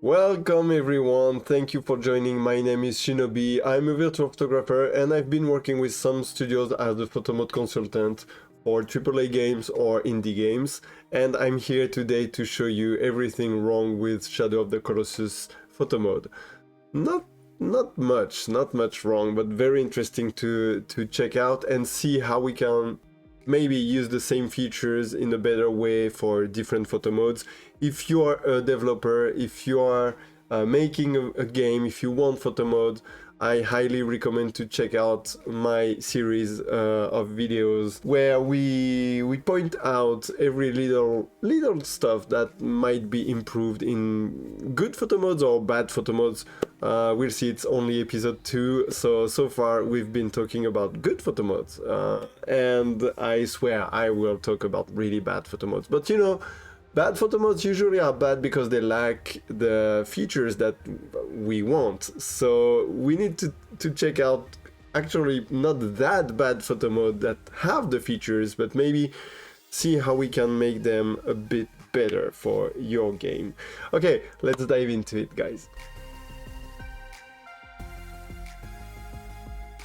Welcome everyone, thank you for joining. My name is Shinobi, I'm a virtual photographer and I've been working with some studios as a photo mode consultant for AAA games or indie games, and I'm here today to show you everything wrong with Shadow of the Colossus photo mode. Not much wrong, but very interesting to check out and see how we can maybe use the same features in a better way for different photo modes. If you are a developer, if you are making a game, if you want photo mode, I highly recommend to check out my series of videos where we point out every little stuff that might be improved in good photo modes or bad photo modes. We'll see, it's only episode 2, so far we've been talking about good photo modes, and I swear I will talk about really bad photo modes. But you know, bad photo modes usually are bad because they lack the features that we want. So we need to check out actually not that bad photo mode that have the features, but maybe see how we can make them a bit better for your game. Okay, let's dive into it, guys.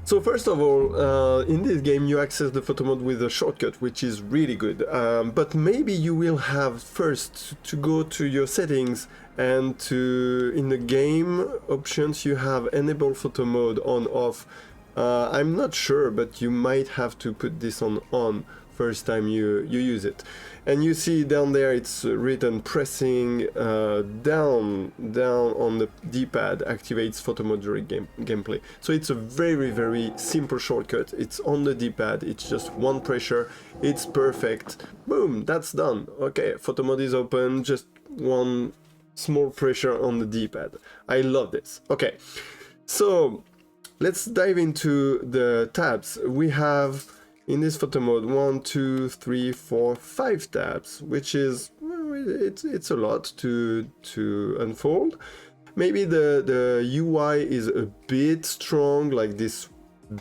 So first of all, in this game you access the photo mode with a shortcut, which is really good, but maybe you will have first to go to your settings and in the game options you have enable photo mode on off. I'm not sure, but you might have to put this on first time you use it. And you see down there it's written pressing down on the D-pad activates photo mode during gameplay. So it's a very simple shortcut. It's on the D-pad, it's just one pressure, it's perfect. Boom, that's done. Okay, photo mode is open, just one small pressure on the D-pad. I love this. Okay, so let's dive into the tabs. We have in this photo mode 1, 2, 3, 4, 5 tabs, which is, it's a lot to unfold. Maybe the UI is a bit strong, like this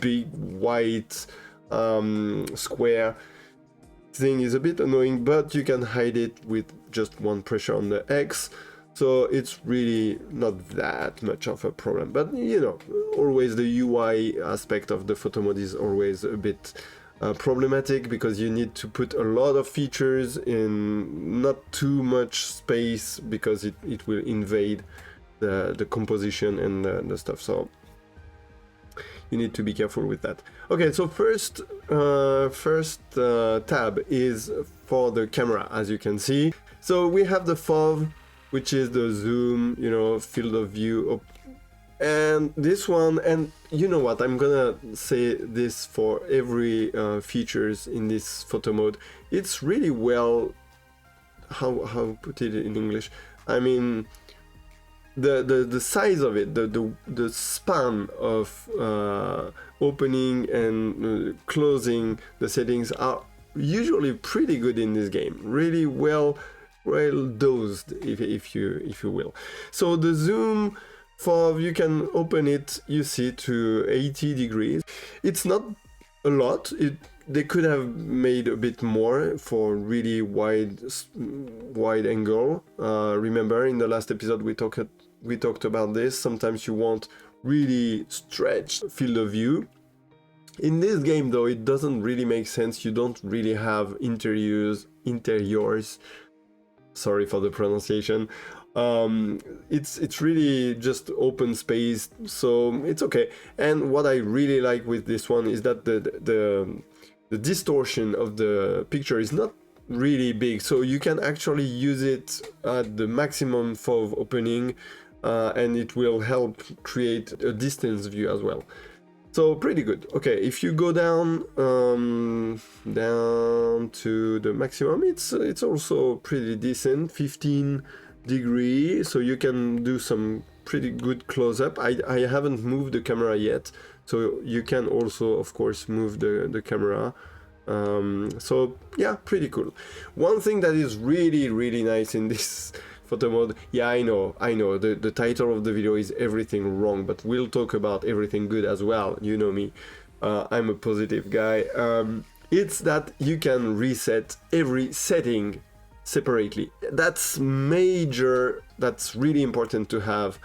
big white square thing is a bit annoying, but you can hide it with just one pressure on the X. So it's really not that much of a problem, but you know, always the UI aspect of the photo mode is always a bit problematic, because you need to put a lot of features in not too much space, because it will invade the composition and the stuff, so you need to be careful with that. Okay, so first tab is for the camera, as you can see. So we have the FOV, which is the zoom, you know, field of view, and this one, and you know what, I'm gonna say this for every features in this photo mode. It's really well, how put it in English, I mean the size of it, the span of opening and closing the settings are usually pretty good in this game, really well dosed, if you will. So the zoom, you can open it, you see, to 80 degrees. It's not a lot. They could have made a bit more for really wide angle. Remember in the last episode we talked about this. Sometimes you want really stretched field of view. In this game though, it doesn't really make sense. You don't really have interiors, sorry for the pronunciation. It's really just open space, so it's okay. And what I really like with this one is that the distortion of the picture is not really big, so you can actually use it at the maximum FOV opening, and it will help create a distance view as well. So pretty good. Okay, if you go down to the maximum, it's also pretty decent, 15 degree, so you can do some pretty good close-up. I haven't moved the camera yet, so you can also of course move the camera. So yeah, pretty cool. One thing that is really nice in this photo mode, yeah, I know the title of the video is everything wrong, but we'll talk about everything good as well, you know me. I'm a positive guy. It's that you can reset every setting separately. That's major, that's really important to have.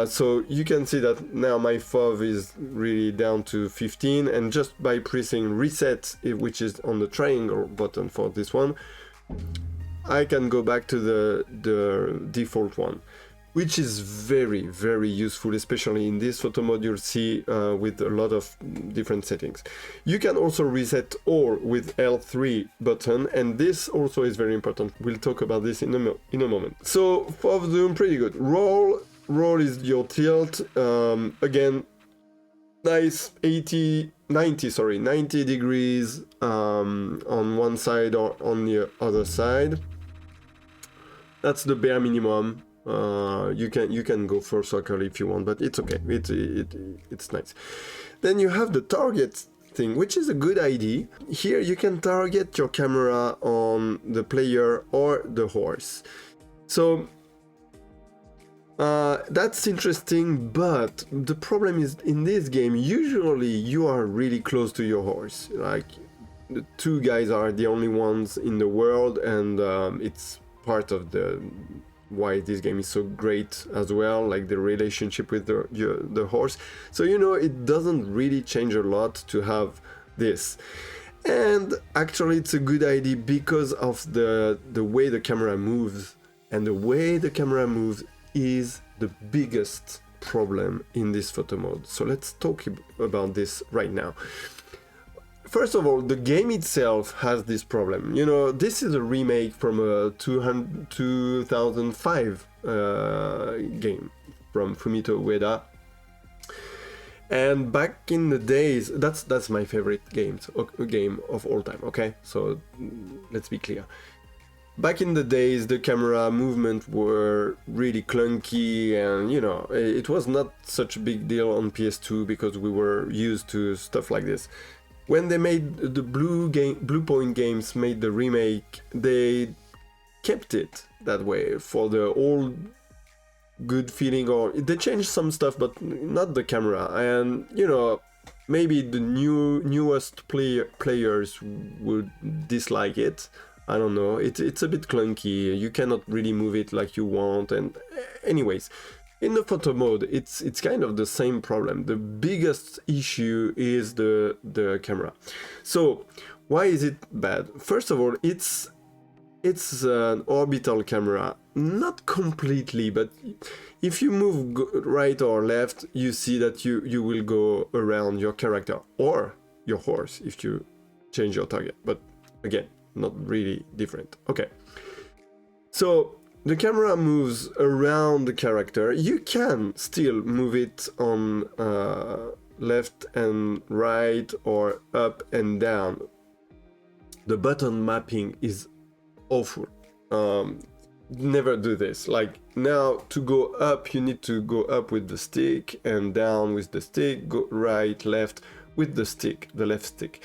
So you can see that now my FOV is really down to 15, and just by pressing reset, which is on the triangle button for this one, I can go back to the default one, which is very, very useful, especially in this photo mode. You'll see with a lot of different settings. You can also reset all with L3 button, and this also is very important. We'll talk about this in a moment. So FOV zoom, pretty good. Roll is your tilt. Again, nice 90 degrees on one side or on the other side. That's the bare minimum. You can go for circle if you want, but it's okay. It's nice. Then you have the target thing, which is a good idea. Here you can target your camera on the player or the horse. So that's interesting, but the problem is in this game, usually you are really close to your horse. Like the two guys are the only ones in the world, and it's part of the why this game is so great as well, like the relationship with the horse. So it doesn't really change a lot to have this, and actually it's a good idea because of the way the camera moves, and the way the camera moves is the biggest problem in this photo mode. So let's talk about this right now. First of all, the game itself has this problem. This is a remake from a 2005 game from Fumito Ueda. And back in the days, that's my favorite game of all time, okay? So let's be clear. Back in the days, the camera movement were really clunky, and it was not such a big deal on PS2 because we were used to stuff like this. When they made the Blue Point games made the remake, they kept it that way for the old good feeling, or they changed some stuff, but not the camera. And maybe the newest players would dislike it. I don't know, it's a bit clunky, you cannot really move it like you want, and anyways, in the photo mode, it's kind of the same problem. The biggest issue is the camera. So why is it bad? First of all, it's an orbital camera, not completely, but if you move right or left, you see that you will go around your character or your horse if you change your target, but again, not really different. Okay, so the camera moves around the character. You can still move it on left and right or up and down. The button mapping is awful. Never do this. Like now, to go up, you need to go up with the stick and down with the stick, go right, left with the stick, the left stick.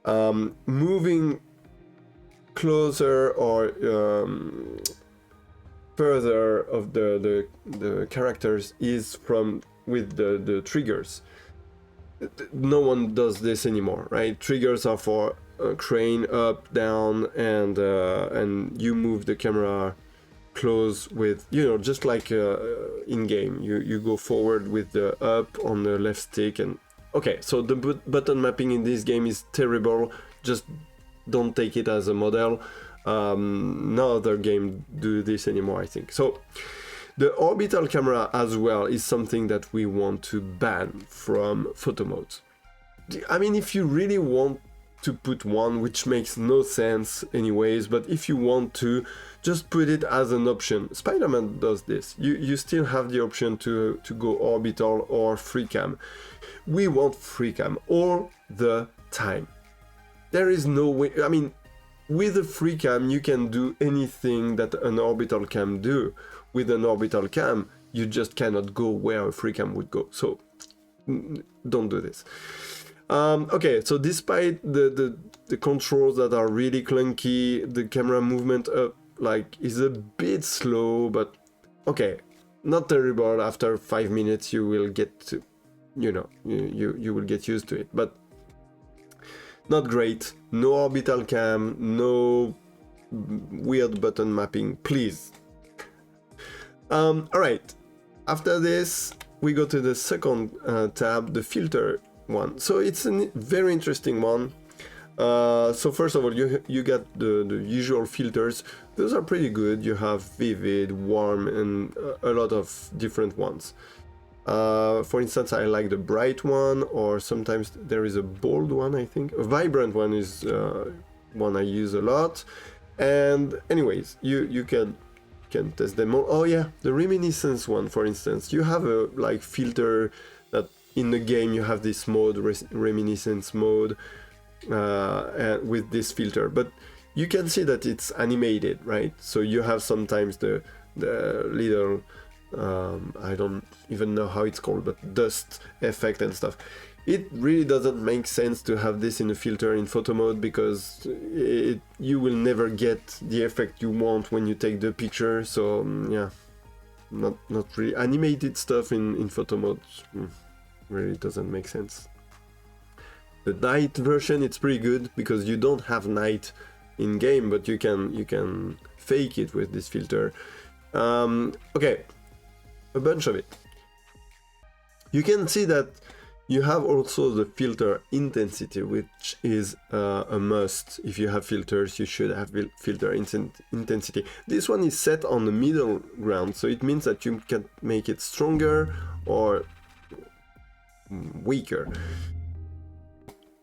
Moving closer or further of the characters is with the triggers. No one does this anymore, right? Triggers are for crane up, down, and you move the camera close with, just like in game, you go forward with the up on the left stick. And okay, so the button mapping in this game is terrible. Just don't take it as a model. No other game do this anymore, I think. So the orbital camera as well is something that we want to ban from photo modes. I mean, if you really want to put one, which makes no sense anyways, but if you want to, just put it as an option. Spider-Man does this. You still have the option to go orbital or free cam. We want free cam all the time. There is no way, I mean, with a free cam, you can do anything that an orbital cam do. With an orbital cam, you just cannot go where a free cam would go. So don't do this. Okay, so despite the controls that are really clunky, the camera movement is a bit slow, but okay, not terrible. After 5 minutes, you will get to, you will get used to it, but not great. No orbital cam, no weird button mapping, please. All right, after this we go to the second tab, the filter one. So it's a very interesting one. So first of all, you get the usual filters. Those are pretty good. You have vivid, warm, and a lot of different ones. For instance, I like the bright one, or sometimes there is a bold one, I think. A vibrant one is one I use a lot. And anyways, you can test them all. Oh yeah, the reminiscence one, for instance. You have a like filter that in the game you have this mode, reminiscence mode, with this filter, but you can see that it's animated, right? So you have sometimes the little I don't even know how it's called, but dust effect and stuff. It really doesn't make sense to have this in a filter in photo mode, because you will never get the effect you want when you take the picture. So yeah, not really animated stuff in photo mode. Really doesn't make sense. The night version, it's pretty good because you don't have night in game, but you can fake it with this filter. Okay, a bunch of it. You can see that you have also the filter intensity, which is a must. If you have filters, you should have filter intensity. This one is set on the middle ground, so it means that you can make it stronger or weaker.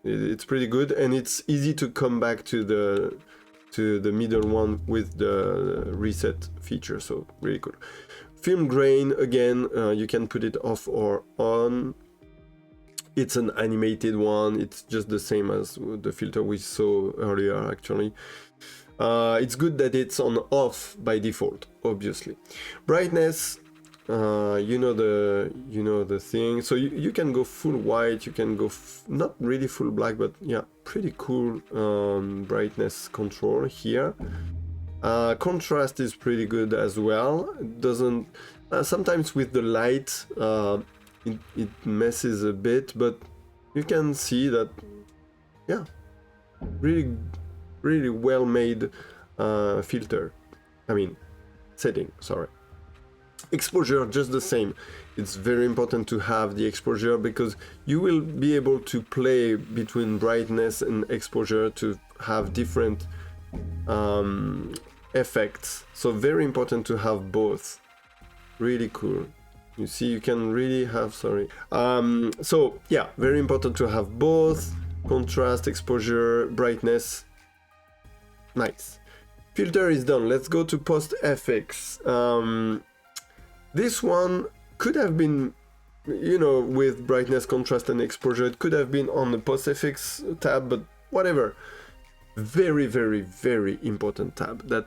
It's pretty good, and it's easy to come back to the middle one with the reset feature, so really cool. Film grain, again, you can put it off or on. It's an animated one. It's just the same as the filter we saw earlier, actually. It's good that it's on off by default, obviously. Brightness, you know the thing. So you can go full white. You can go not really full black, but yeah, pretty cool brightness control here. Contrast is pretty good as well. It doesn't sometimes with the light. It messes a bit, but you can see that, yeah, really well made filter. I mean, setting, sorry. Exposure, just the same. It's very important to have the exposure, because you will be able to play between brightness and exposure to have different effects. So very important to have both. Really cool. You see, you can really have, sorry. So yeah, very important to have both contrast, exposure, brightness. Nice. Filter is done. Let's go to post FX. This one could have been, you know, with brightness, contrast, and exposure, it could have been on the post FX tab, but whatever. Very, very, very important tab that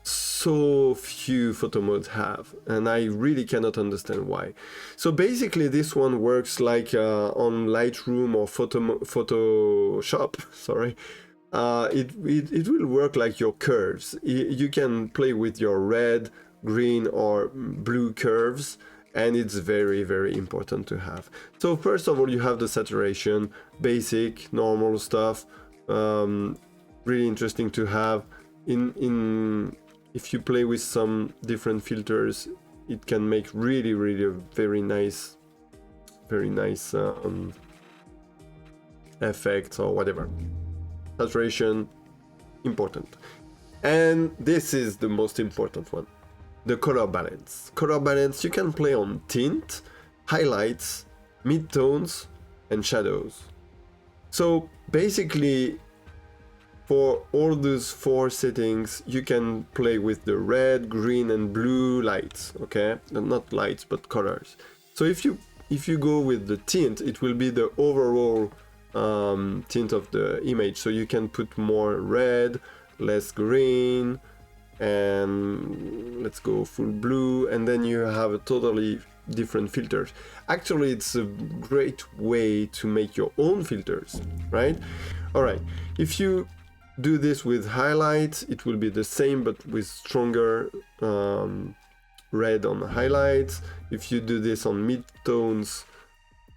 so few photo modes have, and I really cannot understand why. So basically this one works like on Lightroom or Photoshop, sorry. It will work like your curves. You can play with your red, green or blue curves, and it's very, very important to have. So first of all, you have the saturation, basic, normal stuff, really interesting to have. If you play with some different filters, it can make really, really a very nice effects or whatever. Saturation, important. And this is the most important one, the color balance. Color balance, you can play on tint, highlights, midtones, and shadows. So basically, for all those 4 settings, you can play with the red, green, and blue lights, okay? Not lights, but colors. So if you go with the tint, it will be the overall tint of the image. So you can put more red, less green, and let's go full blue, and then you have a totally different filters. Actually, it's a great way to make your own filters, right? All right, if you do this with highlights, it will be the same but with stronger red on the highlights. If you do this on midtones,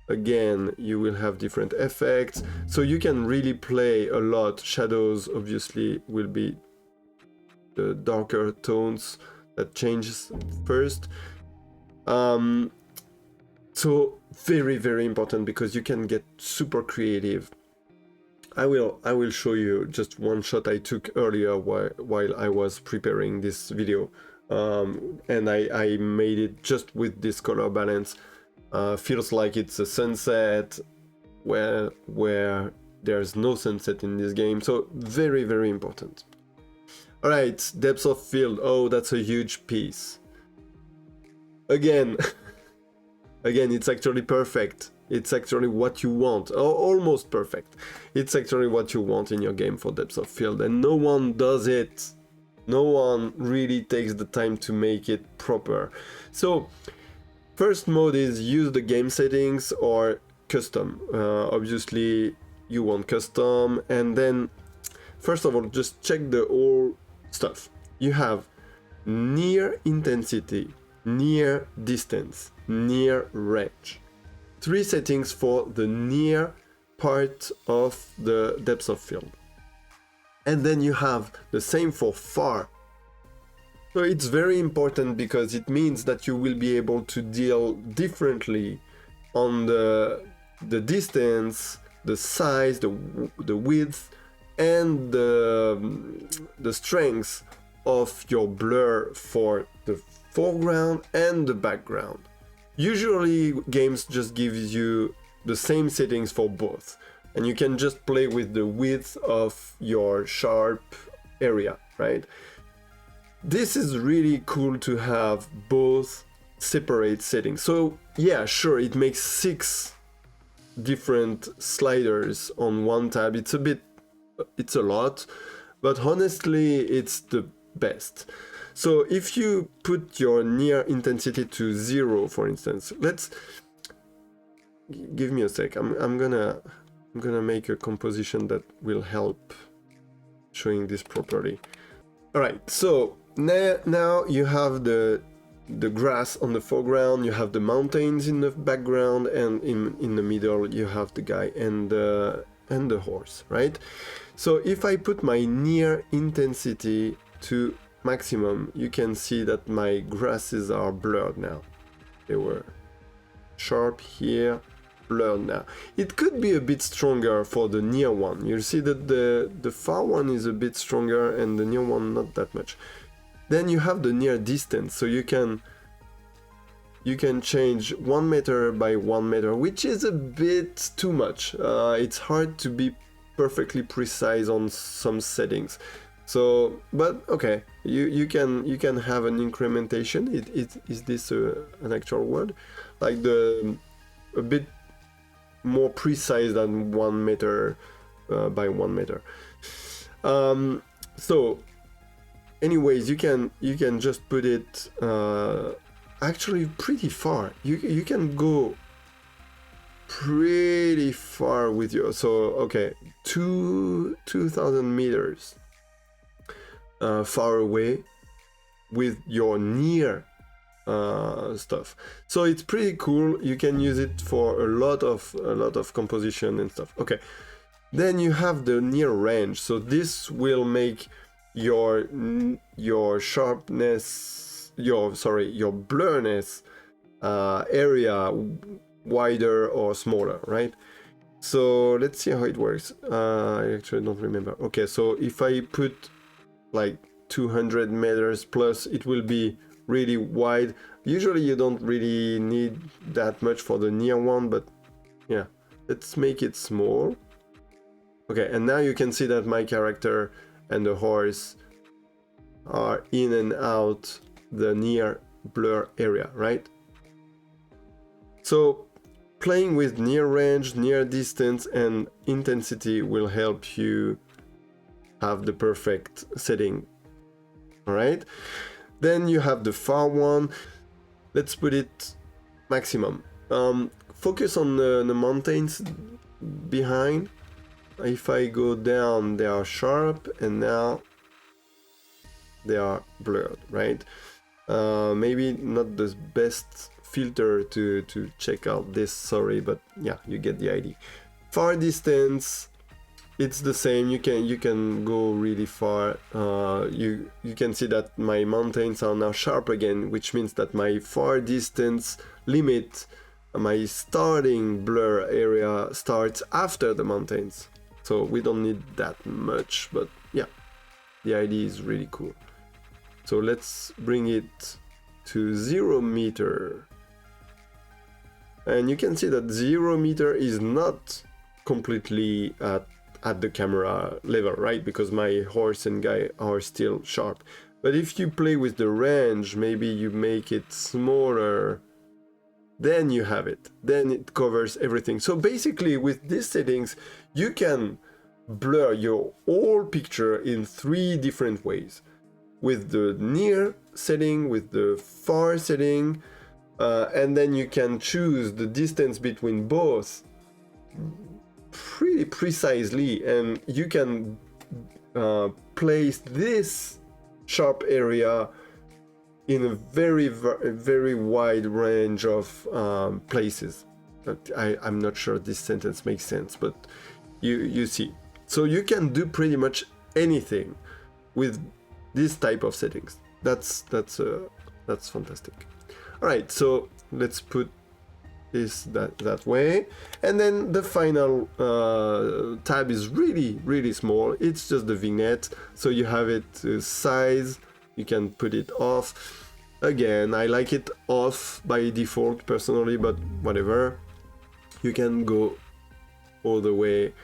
again, you will have different effects. So you can really play a lot. Shadows obviously will be the darker tones that changes first. So very, very important because you can get super creative. I will show you just one shot I took earlier while I was preparing this video, and I made it just with this color balance. Feels like it's a sunset where there's no sunset in this game, so very, very important. All right, depth of field. Oh, that's a huge piece. Again, it's actually perfect. It's actually what you want, or almost perfect. It's actually what you want in your game for depth of field, and no one does it. No one really takes the time to make it proper. So, first mode is use the game settings or custom. Obviously, you want custom, and then first of all, just check the whole stuff. You have near intensity, near distance, near range. 3 settings for the near part of the depth of field. And then you have the same for far. So it's very important because it means that you will be able to deal differently on the distance, the size, the width, and the strength of your blur for the foreground and the background. Usually games just give you the same settings for both, and you can just play with the width of your sharp area, right? This is really cool to have both separate settings. So yeah, sure, it makes 6 different sliders on one tab. It's a lot, but honestly, it's the best. So if you put your near intensity to 0, for instance, let's give me a sec. I'm gonna make a composition that will help showing this properly. All right, so now you have the grass on the foreground, you have the mountains in the background, and in the middle you have the guy and the horse, right? So if I put my near intensity to maximum, you can see that my grasses are blurred now. They were sharp here, blurred now. It could be a bit stronger for the near one. You'll see that the far one is a bit stronger and the near one not that much. Then you have the near distance, so you can change 1 meter by 1 meter, which is a bit too much. It's hard to be perfectly precise on some settings. So, but okay, you can have an incrementation. Is this an actual word? Like a bit more precise than 1 meter by 1 meter. So, anyways, you can just put it actually pretty far. You can go pretty far with your, so okay, 2,000 meters. Far away with your near stuff. So it's pretty cool. You can use it for a lot of composition and stuff. Okay, then you have the near range. So this will make your sharpness, your blurriness area wider or smaller, right? So let's see how it works. I actually don't remember. Okay, so if I put like 200 meters plus, it will be really wide. Usually you don't really need that much for the near one, but yeah, let's make it small. Okay, and now you can see that my character and the horse are in and out the near blur area, right? So playing with near range, near distance, and intensity will help you have the perfect setting. All right, then you have the far one. Let's put it maximum. Focus on the mountains behind. If I go down, they are sharp, and now they are blurred, right? Maybe not the best filter to check out this, sorry, but yeah, you get the idea. Far distance, it's the same. You can go really far. You can see that my mountains are now sharp again, which means that my far distance limit, my starting blur area starts after the mountains. So we don't need that much, but yeah, the idea is really cool. So let's bring it to 0 meter. And you can see that 0 meter is not completely at the camera level, right? Because my horse and guy are still sharp. But if you play with the range, maybe you make it smaller, then you have it. Then it covers everything. So basically with these settings, you can blur your whole picture in 3 different ways. With the near setting, with the far setting, and then you can choose the distance between both pretty precisely, and you can place this sharp area in a very wide range of places. I'm not sure this sentence makes sense, but you see. So you can do pretty much anything with this type of settings. That's fantastic. All right, so let's put this that way, and then the final tab is really small. It's just the vignette, so you have it size. You can put it off. Again, I like it off by default personally, but whatever. You can go all the way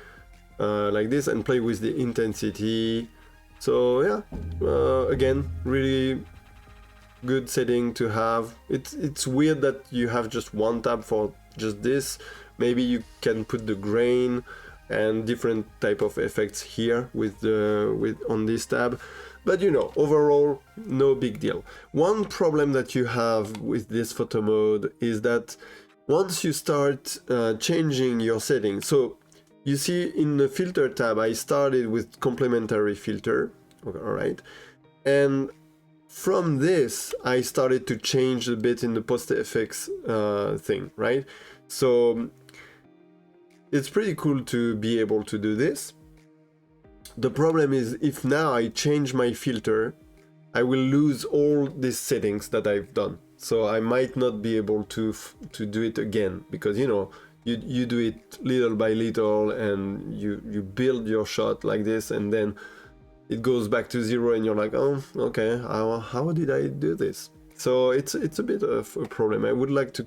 like this and play with the intensity. So yeah, again, really good setting to have. It's weird that you have just one tab for just this. Maybe you can put the grain and different type of effects here with on this tab, but you know, overall no big deal. One problem that you have with this photo mode is that once you start changing your settings, so you see in the filter tab I started with complementary filter, all right, and from this I started to change a bit in the post effects thing, right? So it's pretty cool to be able to do this. The problem is, if now I change my filter, I will lose all these settings that I've done. So I might not be able to do it again, because you know, you do it little by little and you build your shot like this, and then it goes back to 0 and you're like, oh, okay, how did I do this? So it's a bit of a problem. I would like to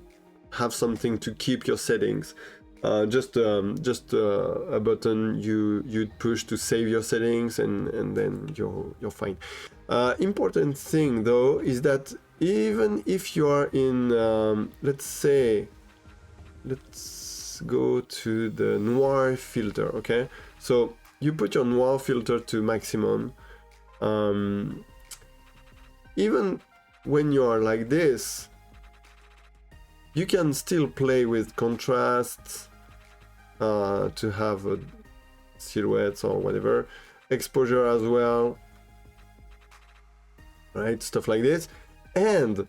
have something to keep your settings. Just a button you'd push to save your settings, and then you're fine. Important thing though is that even if you are in, let's go to the noir filter, okay? So you put your noir filter to maximum. Even when you are like this, you can still play with contrasts to have silhouettes or whatever, exposure as well, right? Stuff like this, and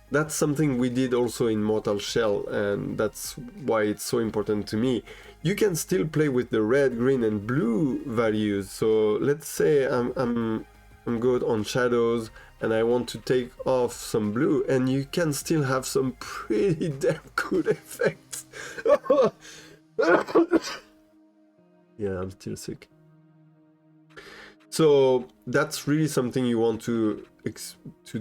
that's something we did also in Mortal Shell, and that's why it's so important to me. You can still play with the red, green, and blue values. So let's say I'm good on shadows and I want to take off some blue, and you can still have some pretty damn good effects. Yeah, I'm still sick. So that's really something you want to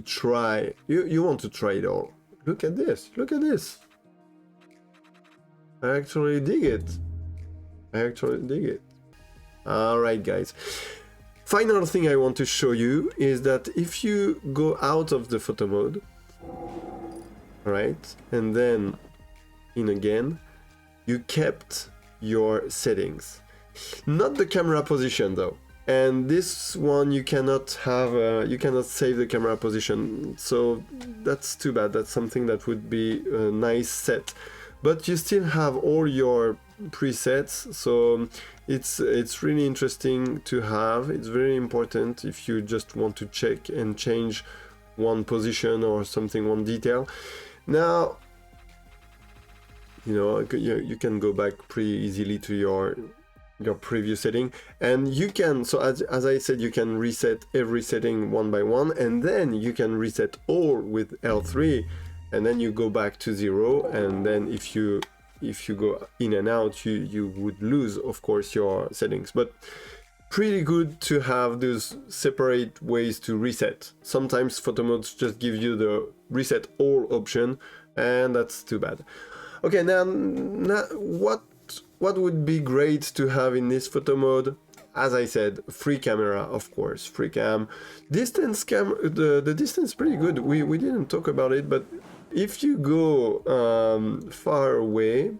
try. You want to try it all. Look at this. Look at this. I actually dig it. All right, guys. Final thing I want to show you is that if you go out of the photo mode, right, and then in again, you kept your settings. Not the camera position though. And this one you cannot have, you cannot save the camera position. So that's too bad. That's something that would be a nice set. But you still have all your presets, so it's really interesting to have. It's very important if you just want to check and change one position or something, one detail. Now, you know, you can go back pretty easily to your your previous setting, and you can, so as I said, you can reset every setting one by one, and then you can reset all with L3, and then you go back to 0, and then if you go in and out, you would lose, of course, your settings. But pretty good to have those separate ways to reset. Sometimes photo modes just give you the reset all option, and that's too bad. Okay, now what would be great to have in this photo mode? As I said, free camera, of course, free cam. Distance cam, the distance is pretty good. We didn't talk about it, but if you go far away,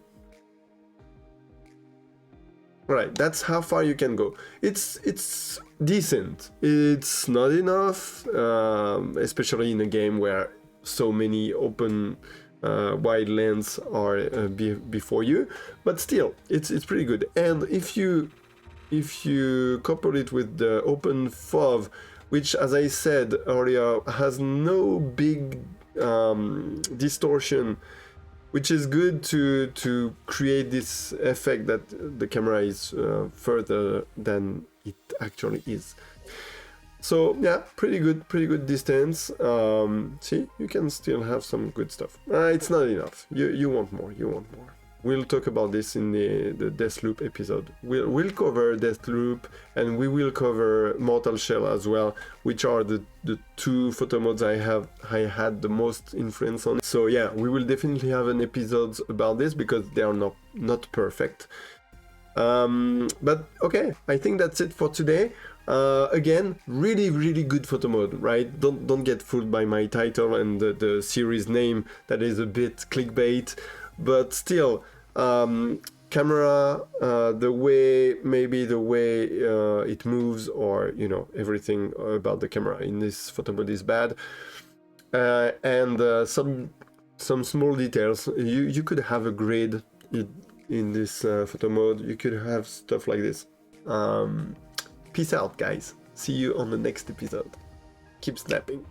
right, that's how far you can go. It's decent. It's not enough, especially in a game where so many open wide lens are before you, but still it's pretty good. And if you couple it with the open FOV, which, as I said earlier, has no big distortion, which is good to create this effect that the camera is further than it actually is. So yeah, pretty good distance. See, you can still have some good stuff. It's not enough. You want more. We'll talk about this in the Deathloop episode. We'll cover Deathloop, and we will cover Mortal Shell as well, which are the two photo modes I had the most influence on. So yeah, we will definitely have an episode about this because they are not perfect. But okay, I think that's it for today. Again, really good photo mode, right? Don't get fooled by my title and the series name that is a bit clickbait, but still, camera, the way it moves, or everything about the camera in this photo mode is bad, and some small details. You could have a grid in this photo mode. You could have stuff like this. Peace out, guys. See you on the next episode. Keep snapping.